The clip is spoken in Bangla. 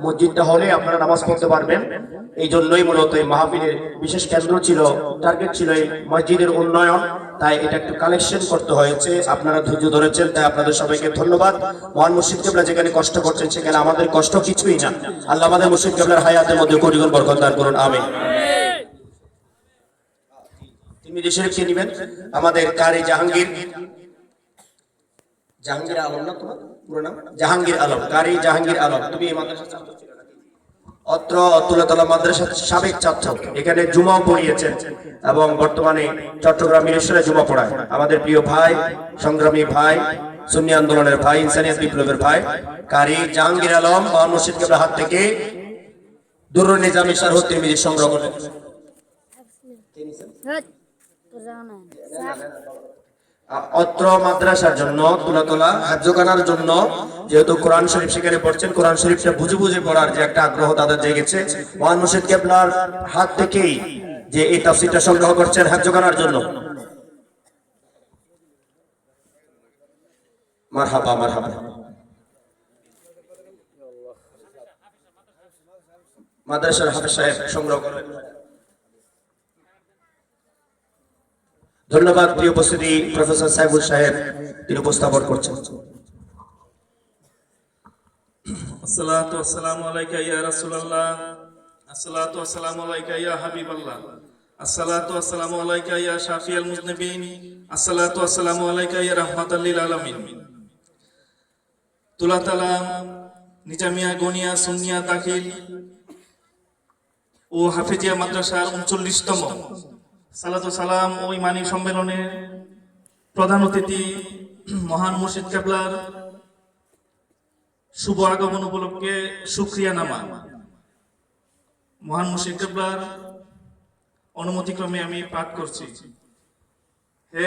মসজিদটা হলে আপনারা নামাজ পড়তে পারবেন। এই জন্যই মূলত এই মাহফিলের বিশেষ কেন্দ্র ছিল, টার্গেট ছিল এই মসজিদের উন্নয়ন। তাই এটা একটু কালেকশন করতে হয়েছে, আপনারা ধৈর্য ধরেছেন, তাই আপনাদের সবাইকে ধন্যবাদ। মহান মুর্শিদ কেবলা যেখানে কষ্ট করছেন সেখানে আমাদের কষ্ট কিছুই না। আল্লাহ আমাদের মুর্শিদ কেবলার হায়াতের মধ্যে কোটি গুণ বরকত দান করুন, আমিন। তিরমিজি শরীফ কে নেবেন? আমাদের কারি জাহাঙ্গীর আলম, না তোমার পুরো নাম? জাহাঙ্গীর আলম, কারি জাহাঙ্গীর আলম। তুমি এই মাদ্রাসার ছাত্র ছিল নাকি? অত্র তুলাতলা মাদ্রাসার সাবেক ছাত্র, এখানে জুমাও পড়িয়েছেন এবং বর্তমানে চট্টগ্রাম মিরেশ্বরে জুমা পড়ায়। আমাদের প্রিয় ভাই, সংগ্রামী ভাই, সুন্নি আন্দোলনের ভাই, ইনসানিয়াত বিপ্লবের ভাই কারি জাহাঙ্গীর আলম মহান মুর্শিদ কেবলার হাত থেকে দুরুন নিজামী শারহ তিরমিজি সংগ্রহ করেন। অত্র মাদ্রাসার জন্য তুলাতলা হাফজখানার জন্য, যেহেতু কোরআন শরীফ সেখানে পড়ছেন, কোরআন শরীফটা বুঝে বুঝে পড়ার যে একটা আগ্রহ তাদের জেগেছে, মহান মুর্শিদ কেবলার হাত থেকেই যে এই তাফসীরটা সংগ্রহ করছেন হাফজখানার জন্য। মারহাবা মারহাবা। মাদ্রাসার হাফেজ সাহেব সংগ্রহ করেন। ধন্যবাদ। প্রিয় উপস্থিতি প্রফেসর সাইবুল সাহেব, তিনি উপস্থাপন করছেন। আসসালাতু ওয়াসসালামু আলাইকা ইয়া রাসূলুল্লাহ, আসসালাতু ওয়াসসালামু আলাইকা ইয়া হাবিবাল্লাহ, আসসালাতু ওয়াসসালামু আলাইকা ইয়া শাফিয়াল মুজনিবিন, আসসালাতু ওয়াসসালামু আলাইকা ইয়া রাহমাতাল লিল আলামিন। তুলাতলা নিজামিয়া গনিয়া সুন্নিয়া দাখিল ও হাফেজিয়া মাদ্রাসার 39তম সালাতু সালাম ও ইমানি সম্মেলনে প্রধান অতিথি মহান মুর্শিদ কেবলার শুভ আগমন উপলক্ষে শুকরিয়া নামা। মহান মুর্শিদ কেবলার অনুমতিক্রমে আমি পাঠ করছি।